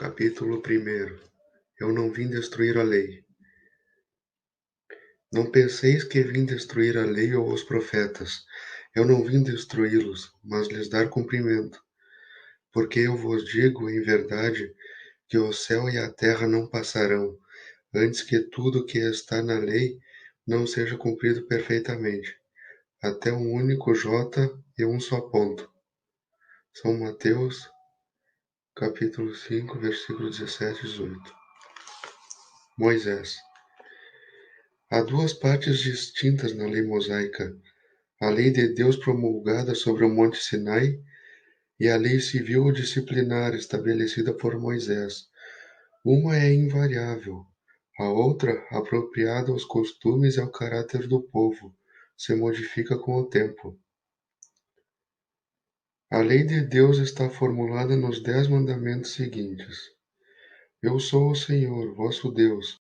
Capítulo 1. Eu não vim destruir a lei. Não penseis que vim destruir a lei ou os profetas. Eu não vim destruí-los, mas lhes dar cumprimento. Porque eu vos digo, em verdade, que o céu e a terra não passarão, antes que tudo que está na lei não seja cumprido perfeitamente. Até um único J e um só ponto. São Mateus, capítulo 5, versículos 17 e 18. Moisés. Há duas partes distintas na lei mosaica: a lei de Deus promulgada sobre o Monte Sinai e a lei civil ou disciplinar estabelecida por Moisés. Uma é invariável, a outra, apropriada aos costumes e ao caráter do povo, se modifica com o tempo. A lei de Deus está formulada nos 10 mandamentos seguintes: Eu sou o Senhor, vosso Deus.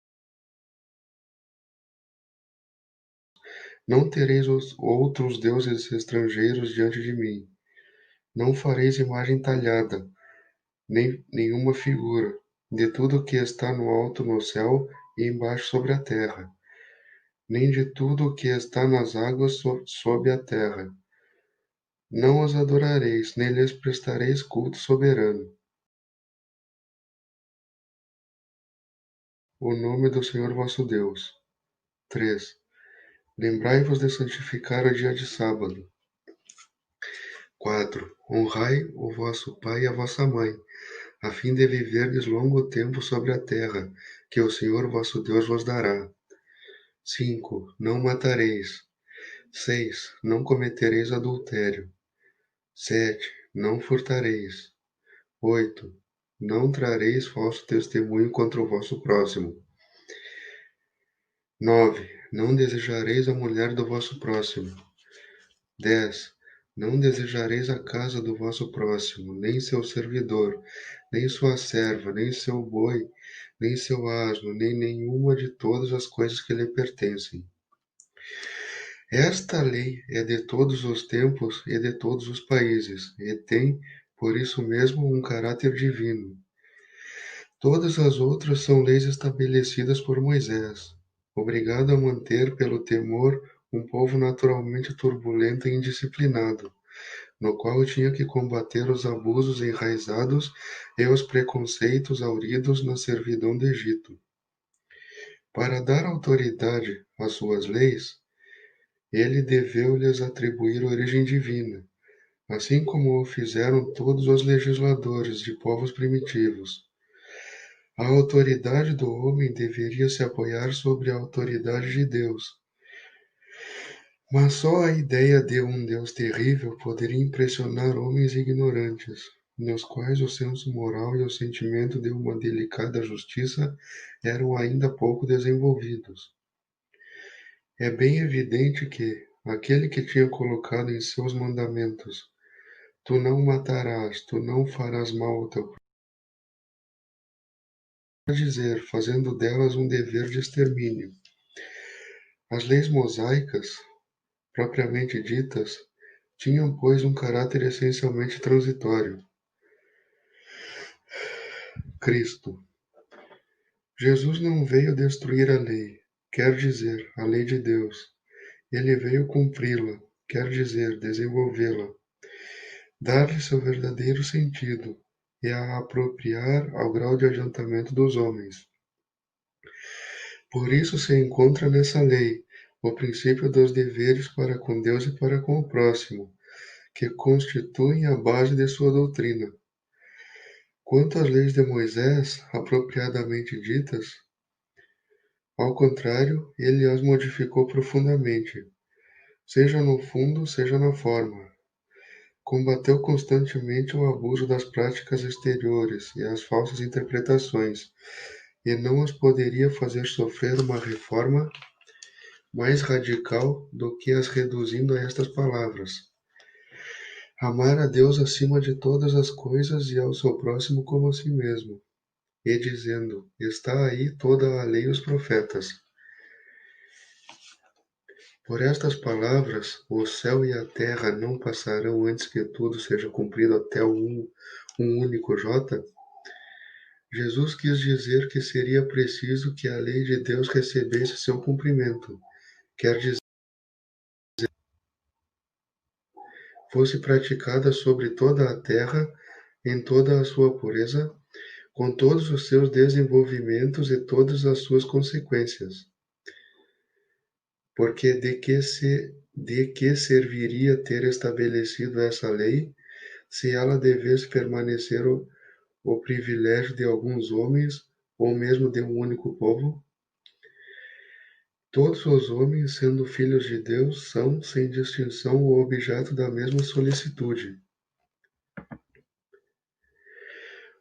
Não tereis outros deuses estrangeiros diante de mim. Não fareis imagem talhada, nem nenhuma figura, de tudo que está no alto no céu e embaixo sobre a terra, nem de tudo o que está nas águas sob a terra. Não os adorareis, nem lhes prestareis culto soberano. O nome do Senhor vosso Deus. 3. Lembrai-vos de santificar o dia de sábado. 4. Honrai o vosso pai e a vossa mãe, a fim de viverdes longo tempo sobre a terra, que o Senhor vosso Deus vos dará. 5. Não matareis. 6. Não cometereis adultério. 7. Não furtareis. 8. Não trareis falso testemunho contra o vosso próximo. 9. Não desejareis a mulher do vosso próximo. 10. Não desejareis a casa do vosso próximo, nem seu servidor, nem sua serva, nem seu boi, nem seu asno, nem nenhuma de todas as coisas que lhe pertencem. Esta lei é de todos os tempos e de todos os países, e tem, por isso mesmo, um caráter divino. Todas as outras são leis estabelecidas por Moisés, obrigado a manter, pelo temor, um povo naturalmente turbulento e indisciplinado, no qual tinha que combater os abusos enraizados e os preconceitos hauridos na servidão do Egito. Para dar autoridade às suas leis, ele deveu-lhes atribuir origem divina, assim como o fizeram todos os legisladores de povos primitivos. A autoridade do homem deveria se apoiar sobre a autoridade de Deus. Mas só a ideia de um Deus terrível poderia impressionar homens ignorantes, nos quais o senso moral e o sentimento de uma delicada justiça eram ainda pouco desenvolvidos. É bem evidente que aquele que tinha colocado em seus mandamentos: Tu não matarás, tu não farás mal ao teu próximo, dizer, fazendo delas um dever de extermínio. As leis mosaicas, propriamente ditas, tinham, pois, um caráter essencialmente transitório. Cristo. Jesus não veio destruir a lei, quer dizer, a lei de Deus. Ele veio cumpri-la, quer dizer, desenvolvê-la, dar-lhe seu verdadeiro sentido e a apropriar ao grau de adiantamento dos homens. Por isso se encontra nessa lei o princípio dos deveres para com Deus e para com o próximo, que constituem a base de sua doutrina. Quanto às leis de Moisés, apropriadamente ditas, ao contrário, ele as modificou profundamente, seja no fundo, seja na forma. Combateu constantemente o abuso das práticas exteriores e as falsas interpretações, e não as poderia fazer sofrer uma reforma mais radical do que as reduzindo a estas palavras: amar a Deus acima de todas as coisas e ao seu próximo como a si mesmo. E dizendo: está aí toda a lei e os profetas. Por estas palavras, o céu e a terra não passarão antes que tudo seja cumprido até um único J. Jesus quis dizer que seria preciso que a lei de Deus recebesse seu cumprimento, quer dizer, fosse praticada sobre toda a terra, em toda a sua pureza, com todos os seus desenvolvimentos e todas as suas consequências. Porque de que serviria ter estabelecido essa lei, se ela devesse permanecer o privilégio de alguns homens, ou mesmo de um único povo? Todos os homens, sendo filhos de Deus, são, sem distinção, o objeto da mesma solicitude.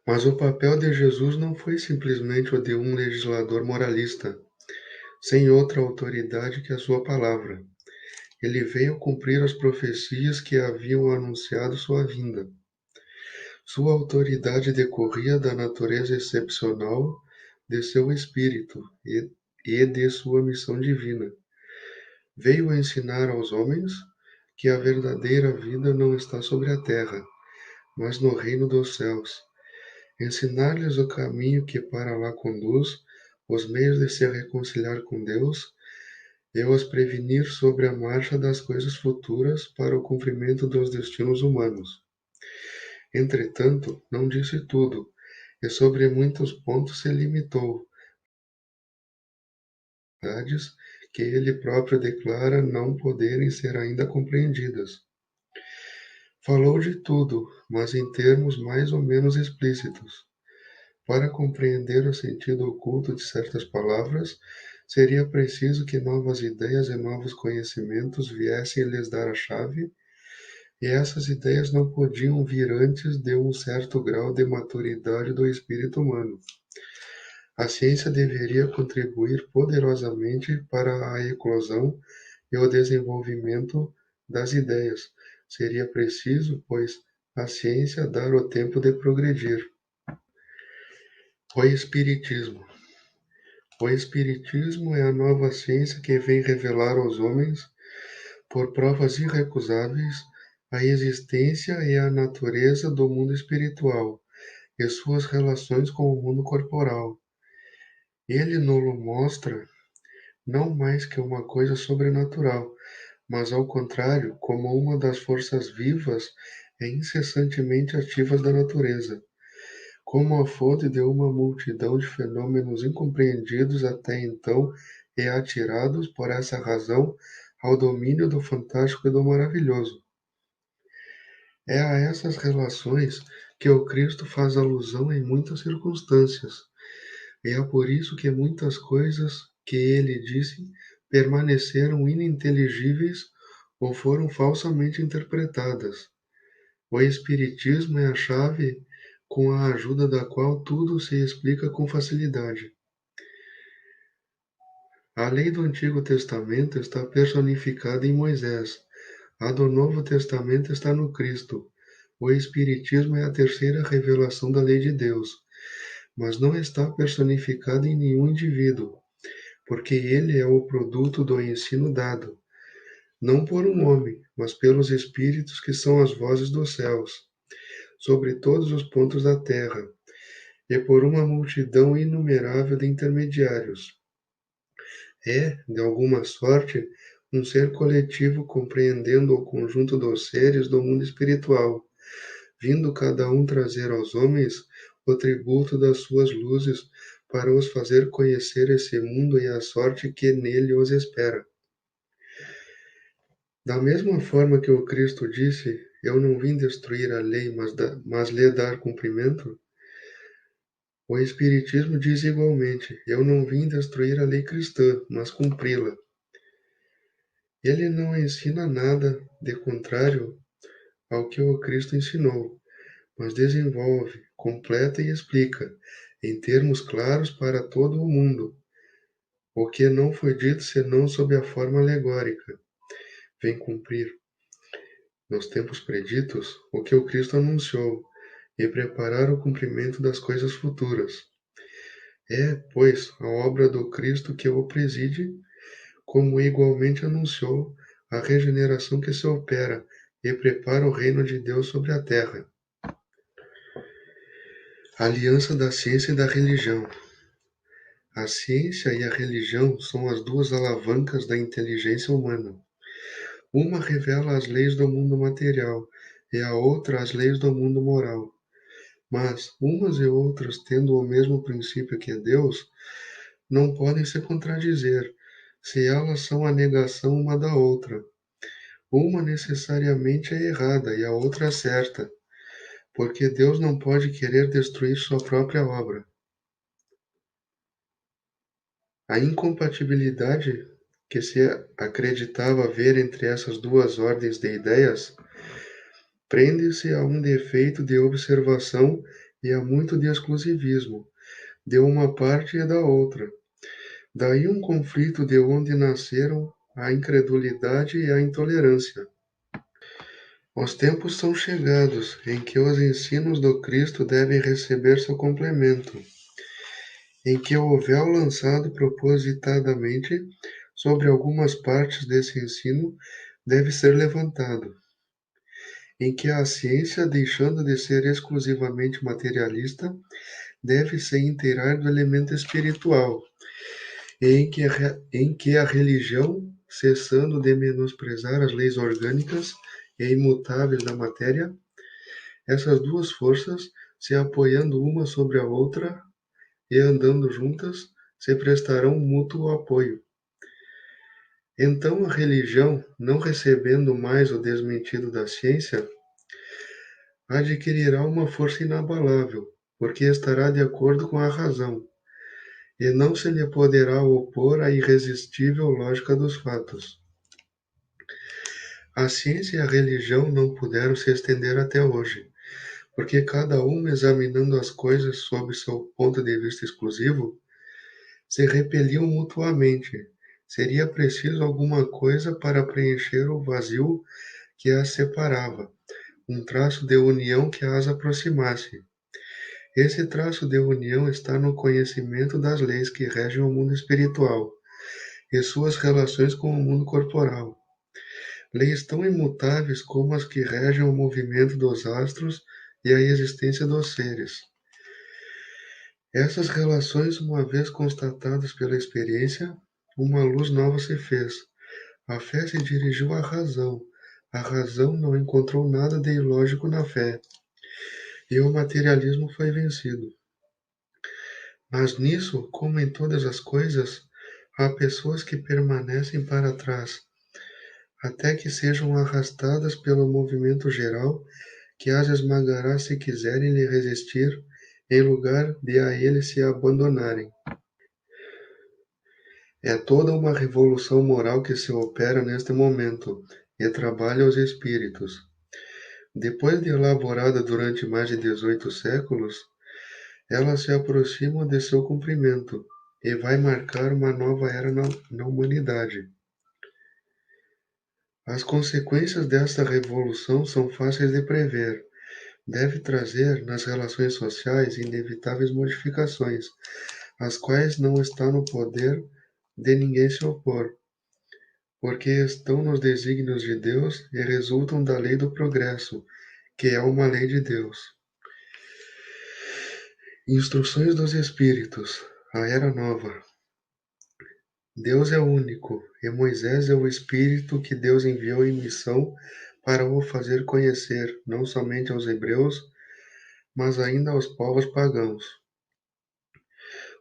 Mas o papel de Jesus não foi simplesmente o de um legislador moralista, sem outra autoridade que a sua palavra. Ele veio cumprir as profecias que haviam anunciado sua vinda. Sua autoridade decorria da natureza excepcional de seu espírito e de sua missão divina. Veio ensinar aos homens que a verdadeira vida não está sobre a terra, mas no reino dos céus. Ensinar-lhes o caminho que para lá conduz, os meios de se reconciliar com Deus, e os prevenir sobre a marcha das coisas futuras para o cumprimento dos destinos humanos. Entretanto, não disse tudo, e sobre muitos pontos se limitou, verdades que ele próprio declara não poderem ser ainda compreendidas. Falou de tudo, mas em termos mais ou menos explícitos. Para compreender o sentido oculto de certas palavras, seria preciso que novas ideias e novos conhecimentos viessem lhes dar a chave, e essas ideias não podiam vir antes de um certo grau de maturidade do espírito humano. A ciência deveria contribuir poderosamente para a eclosão e o desenvolvimento das ideias. Seria preciso, pois, a ciência dar o tempo de progredir. O Espiritismo. O Espiritismo é a nova ciência que vem revelar aos homens, por provas irrecusáveis, a existência e a natureza do mundo espiritual e suas relações com o mundo corporal. Ele nos mostra não mais que uma coisa sobrenatural, mas ao contrário, como uma das forças vivas e incessantemente ativas da natureza, como a fonte de uma multidão de fenômenos incompreendidos até então e atirados, por essa razão, ao domínio do fantástico e do maravilhoso. É a essas relações que o Cristo faz alusão em muitas circunstâncias, e é por isso que muitas coisas que ele disse permaneceram ininteligíveis ou foram falsamente interpretadas. O Espiritismo é a chave com a ajuda da qual tudo se explica com facilidade. A lei do Antigo Testamento está personificada em Moisés. A do Novo Testamento está no Cristo. O Espiritismo é a terceira revelação da lei de Deus, mas não está personificada em nenhum indivíduo, porque ele é o produto do ensino dado, não por um homem, mas pelos Espíritos que são as vozes dos céus, sobre todos os pontos da terra, e por uma multidão inumerável de intermediários. É, de alguma sorte, um ser coletivo compreendendo o conjunto dos seres do mundo espiritual, vindo cada um trazer aos homens o tributo das suas luzes para os fazer conhecer esse mundo e a sorte que nele os espera. Da mesma forma que o Cristo disse, eu não vim destruir a lei, mas lhe dar cumprimento, o Espiritismo diz igualmente, eu não vim destruir a lei cristã, mas cumpri-la. Ele não ensina nada de contrário ao que o Cristo ensinou, mas desenvolve, completa e explica, em termos claros para todo o mundo, o que não foi dito senão sob a forma alegórica. Vem cumprir, nos tempos preditos, o que o Cristo anunciou, e preparar o cumprimento das coisas futuras. É, pois, a obra do Cristo que o preside, como igualmente anunciou a regeneração que se opera e prepara o reino de Deus sobre a terra. Aliança da ciência e da religião. A ciência e a religião são as duas alavancas da inteligência humana. Uma revela as leis do mundo material e a outra as leis do mundo moral. Mas umas e outras, tendo o mesmo princípio que é Deus, não podem se contradizer, se elas são a negação uma da outra. Uma necessariamente é errada e a outra é certa, porque Deus não pode querer destruir sua própria obra. A incompatibilidade que se acreditava haver entre essas duas ordens de ideias prende-se a um defeito de observação e a muito de exclusivismo, de uma parte e da outra. Daí um conflito de onde nasceram a incredulidade e a intolerância. Os tempos são chegados em que os ensinos do Cristo devem receber seu complemento, em que o véu lançado propositadamente sobre algumas partes desse ensino deve ser levantado, em que a ciência, deixando de ser exclusivamente materialista, deve se inteirar do elemento espiritual, e em que a religião, cessando de menosprezar as leis orgânicas e imutáveis da matéria, essas duas forças, se apoiando uma sobre a outra e andando juntas, se prestarão mútuo apoio. Então a religião, não recebendo mais o desmentido da ciência, adquirirá uma força inabalável, porque estará de acordo com a razão, e não se lhe poderá opor à irresistível lógica dos fatos. A ciência e a religião não puderam se estender até hoje, porque cada uma, examinando as coisas sob seu ponto de vista exclusivo, se repeliam mutuamente. Seria preciso alguma coisa para preencher o vazio que as separava, um traço de união que as aproximasse. Esse traço de união está no conhecimento das leis que regem o mundo espiritual e suas relações com o mundo corporal. Leis tão imutáveis como as que regem o movimento dos astros e a existência dos seres. Essas relações, uma vez constatadas pela experiência, uma luz nova se fez. A fé se dirigiu à razão. A razão não encontrou nada de ilógico na fé, e o materialismo foi vencido. Mas nisso, como em todas as coisas, há pessoas que permanecem para trás, até que sejam arrastadas pelo movimento geral que as esmagará se quiserem lhe resistir, em lugar de a ele se abandonarem. É toda uma revolução moral que se opera neste momento e trabalha os espíritos. Depois de elaborada durante mais de 18 séculos, ela se aproxima de seu cumprimento e vai marcar uma nova era na humanidade. As consequências desta revolução são fáceis de prever. Deve trazer nas relações sociais inevitáveis modificações, às quais não está no poder de ninguém se opor, porque estão nos desígnios de Deus e resultam da lei do progresso, que é uma lei de Deus. Instruções dos Espíritos, a Era Nova. Deus é único, e Moisés é o Espírito que Deus enviou em missão para o fazer conhecer, não somente aos hebreus, mas ainda aos povos pagãos.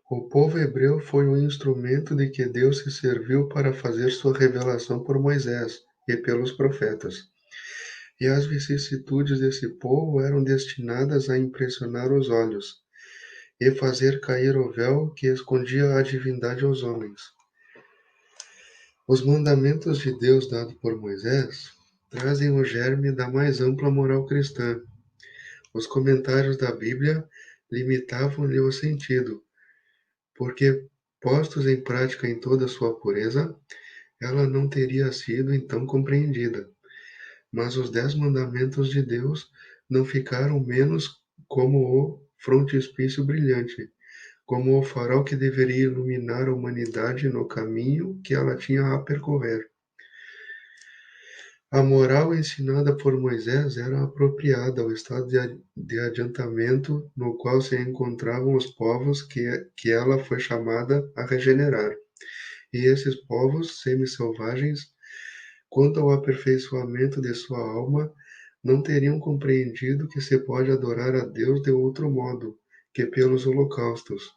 O povo hebreu foi o instrumento de que Deus se serviu para fazer sua revelação por Moisés e pelos profetas. E as vicissitudes desse povo eram destinadas a impressionar os olhos e fazer cair o véu que escondia a divindade aos homens. Os mandamentos de Deus dados por Moisés trazem o germe da mais ampla moral cristã. Os comentários da Bíblia limitavam-lhe o sentido, porque, postos em prática em toda sua pureza, ela não teria sido então compreendida. Mas os 10 mandamentos de Deus não ficaram menos como o frontispício brilhante, como o farol que deveria iluminar a humanidade no caminho que ela tinha a percorrer. A moral ensinada por Moisés era apropriada ao estado de adiantamento no qual se encontravam os povos que ela foi chamada a regenerar. E esses povos semi-selvagens, quanto ao aperfeiçoamento de sua alma, não teriam compreendido que se pode adorar a Deus de outro modo que pelos holocaustos,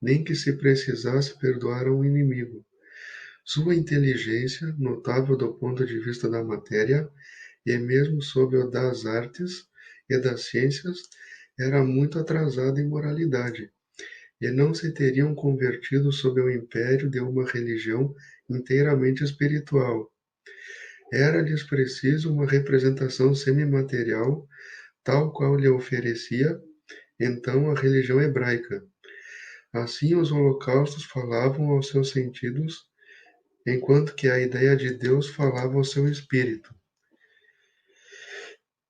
nem que se precisasse perdoar a um inimigo. Sua inteligência, notável do ponto de vista da matéria, e mesmo sob o das artes e das ciências, era muito atrasada em moralidade, e não se teriam convertido sob o império de uma religião inteiramente espiritual. Era-lhes preciso uma representação semimaterial, tal qual lhe oferecia então a religião hebraica. Assim, os holocaustos falavam aos seus sentidos, enquanto que a ideia de Deus falava ao seu espírito.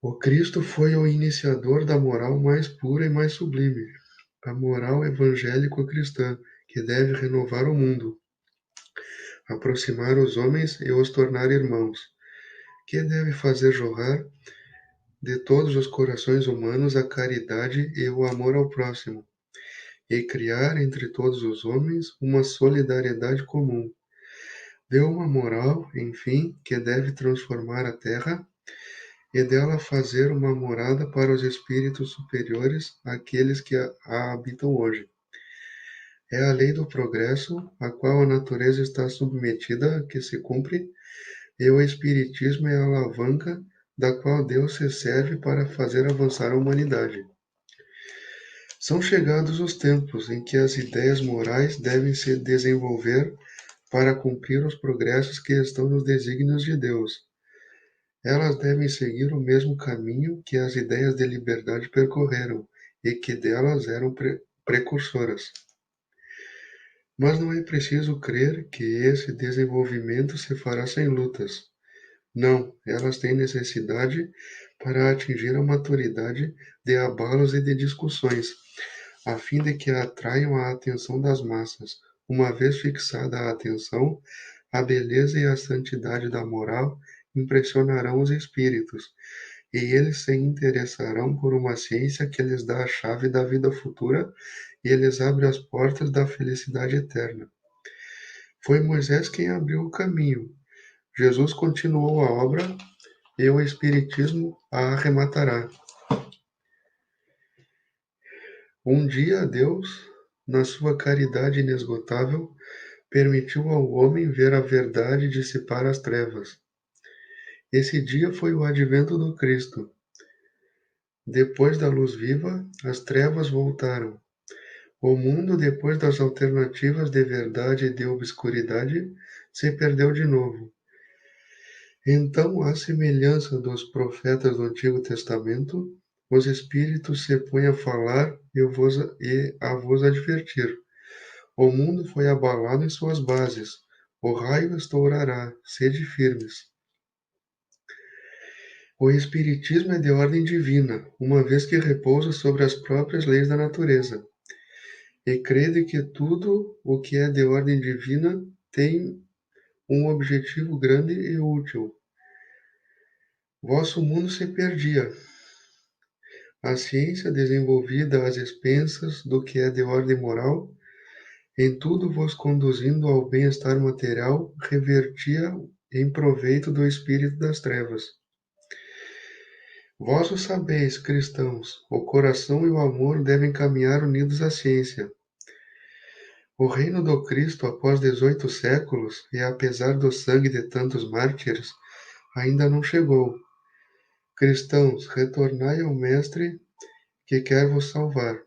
O Cristo foi o iniciador da moral mais pura e mais sublime, a moral evangélico-cristã, que deve renovar o mundo, aproximar os homens e os tornar irmãos, que deve fazer jorrar de todos os corações humanos a caridade e o amor ao próximo, e criar entre todos os homens uma solidariedade comum. De uma moral, enfim, que deve transformar a terra e dela fazer uma morada para os espíritos superiores àqueles que a habitam hoje. É a lei do progresso, a qual a natureza está submetida, que se cumpre, e o espiritismo é a alavanca da qual Deus se serve para fazer avançar a humanidade. São chegados os tempos em que as ideias morais devem se desenvolver para cumprir os progressos que estão nos desígnios de Deus. Elas devem seguir o mesmo caminho que as ideias de liberdade percorreram e que delas eram precursoras. Mas não é preciso crer que esse desenvolvimento se fará sem lutas. Não, elas têm necessidade para atingir a maturidade de abalos e de discussões, a fim de que atraiam a atenção das massas. Uma vez fixada a atenção, a beleza e a santidade da moral impressionarão os espíritos, e eles se interessarão por uma ciência que lhes dá a chave da vida futura e lhes abre as portas da felicidade eterna. Foi Moisés quem abriu o caminho. Jesus continuou a obra e o Espiritismo a arrematará. Um dia Deus, na sua caridade inesgotável, permitiu ao homem ver a verdade dissipar as trevas. Esse dia foi o advento do Cristo. Depois da luz viva, as trevas voltaram. O mundo, depois das alternativas de verdade e de obscuridade, se perdeu de novo. Então, à semelhança dos profetas do Antigo Testamento, os Espíritos se põem a falar e a vos advertir. O mundo foi abalado em suas bases. O raio estourará. Sede firmes. O Espiritismo é de ordem divina, uma vez que repousa sobre as próprias leis da natureza. E crede que tudo o que é de ordem divina tem um objetivo grande e útil. Vosso mundo se perdia. A ciência desenvolvida às expensas do que é de ordem moral, em tudo vos conduzindo ao bem-estar material, revertia em proveito do espírito das trevas. Vós o sabeis, cristãos, o coração e o amor devem caminhar unidos à ciência. O reino do Cristo, após 18 séculos, e apesar do sangue de tantos mártires, ainda não chegou. Cristãos, retornai ao Mestre que quer vos salvar.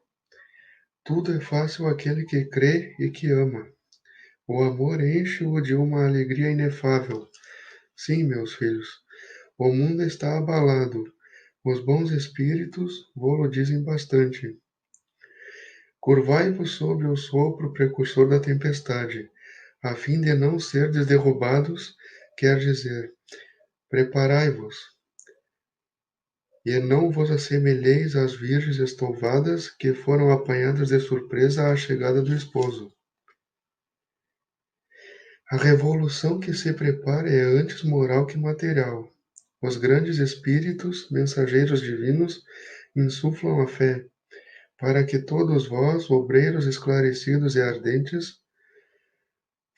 Tudo é fácil àquele que crê e que ama. O amor enche-o de uma alegria inefável. Sim, meus filhos, o mundo está abalado. Os bons espíritos vô-lo dizem bastante. Curvai-vos sob o sopro precursor da tempestade, a fim de não serdes derrubados, quer dizer, preparai-vos, e não vos assemelheis às virgens estouvadas que foram apanhadas de surpresa à chegada do esposo. A revolução que se prepara é antes moral que material. Os grandes espíritos, mensageiros divinos, insuflam a fé, para que todos vós, obreiros esclarecidos e ardentes,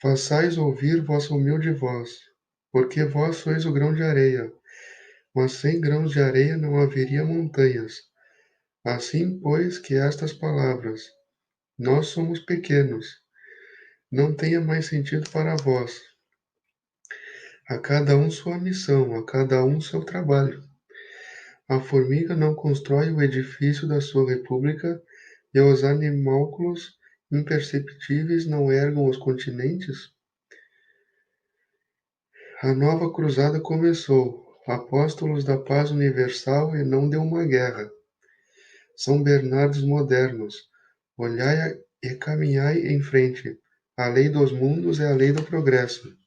façais ouvir vossa humilde voz, porque vós sois o grão de areia, mas sem grãos de areia não haveria montanhas. Assim, pois, que estas palavras, nós somos pequenos, não tenha mais sentido para vós. A cada um sua missão, a cada um seu trabalho. A formiga não constrói o edifício da sua república, e os animálculos imperceptíveis não ergam os continentes? A nova cruzada começou, apóstolos da paz universal e não de uma guerra. São Bernardos modernos, olhai e caminhai em frente. A lei dos mundos é a lei do progresso.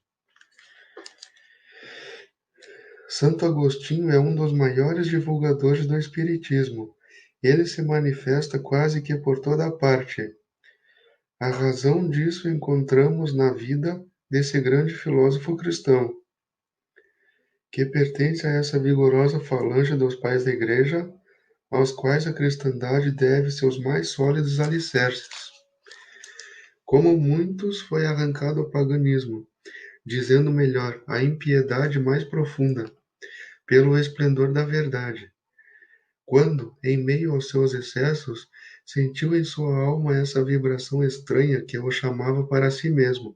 Santo Agostinho é um dos maiores divulgadores do Espiritismo. Ele se manifesta quase que por toda parte. A razão disso encontramos na vida desse grande filósofo cristão, que pertence a essa vigorosa falange dos pais da Igreja, aos quais a cristandade deve seus mais sólidos alicerces. Como muitos, foi arrancado ao paganismo, dizendo melhor, a impiedade mais profunda, pelo esplendor da verdade. Quando, em meio aos seus excessos, sentiu em sua alma essa vibração estranha que o chamava para si mesmo.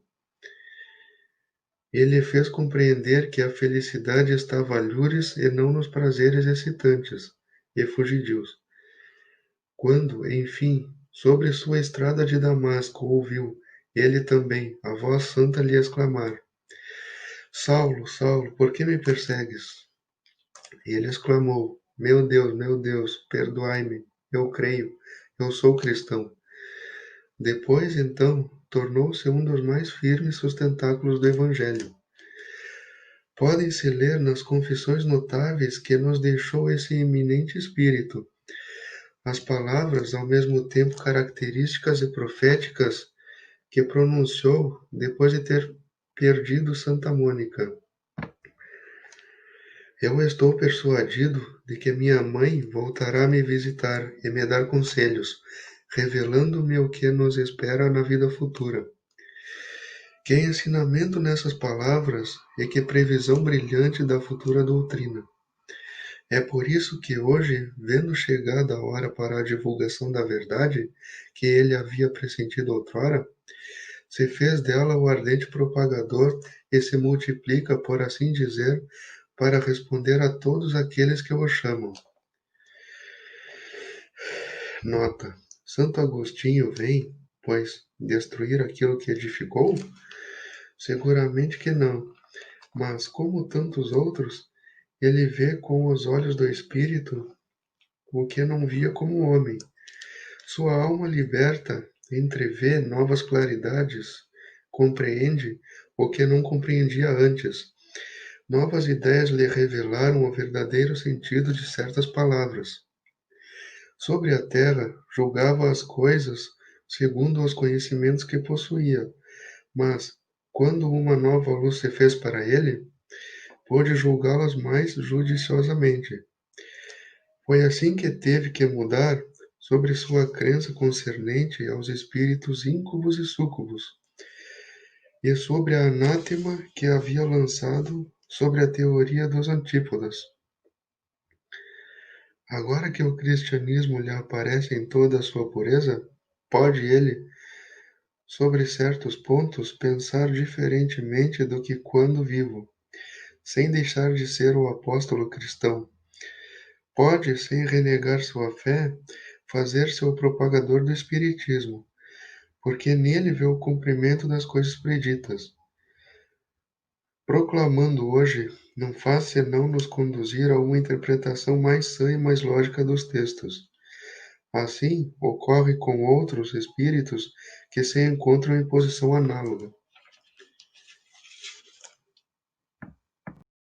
Ele fez compreender que a felicidade estava alhures e não nos prazeres excitantes e fugidios. Quando, enfim, sobre sua estrada de Damasco ouviu, ele também, a voz santa lhe exclamar: Saulo, Saulo, por que me persegues? E ele exclamou: meu Deus, perdoai-me, eu creio, eu sou cristão. Depois, então, tornou-se um dos mais firmes sustentáculos do Evangelho. Podem-se ler nas confissões notáveis que nos deixou esse eminente espírito, as palavras, ao mesmo tempo características e proféticas, que pronunciou depois de ter perdido Santa Mônica. Eu estou persuadido de que minha mãe voltará a me visitar e me dar conselhos, revelando-me o que nos espera na vida futura. Que ensinamento nessas palavras e que previsão brilhante da futura doutrina. É por isso que hoje, vendo chegada a hora para a divulgação da verdade, que ele havia pressentido outrora, se fez dela o ardente propagador e se multiplica, por assim dizer, para responder a todos aqueles que o chamam. Nota: Santo Agostinho vem, pois, destruir aquilo que edificou? Seguramente que não, mas, como tantos outros, ele vê com os olhos do Espírito o que não via como homem. Sua alma liberta entrevê novas claridades, compreende o que não compreendia antes. Novas ideias lhe revelaram o verdadeiro sentido de certas palavras. Sobre a terra, julgava as coisas segundo os conhecimentos que possuía, mas, quando uma nova luz se fez para ele, pôde julgá-las mais judiciosamente. Foi assim que teve que mudar sobre sua crença concernente aos espíritos íncubos e súcubos, e sobre a anátema que havia lançado sobre a teoria dos antípodas. Agora que o cristianismo lhe aparece em toda a sua pureza, pode ele, sobre certos pontos, pensar diferentemente do que quando vivo, sem deixar de ser o apóstolo cristão. Pode, sem renegar sua fé, fazer-se o propagador do Espiritismo, porque nele vê o cumprimento das coisas preditas. Proclamando hoje, não faz senão nos conduzir a uma interpretação mais sã e mais lógica dos textos. Assim, ocorre com outros espíritos que se encontram em posição análoga.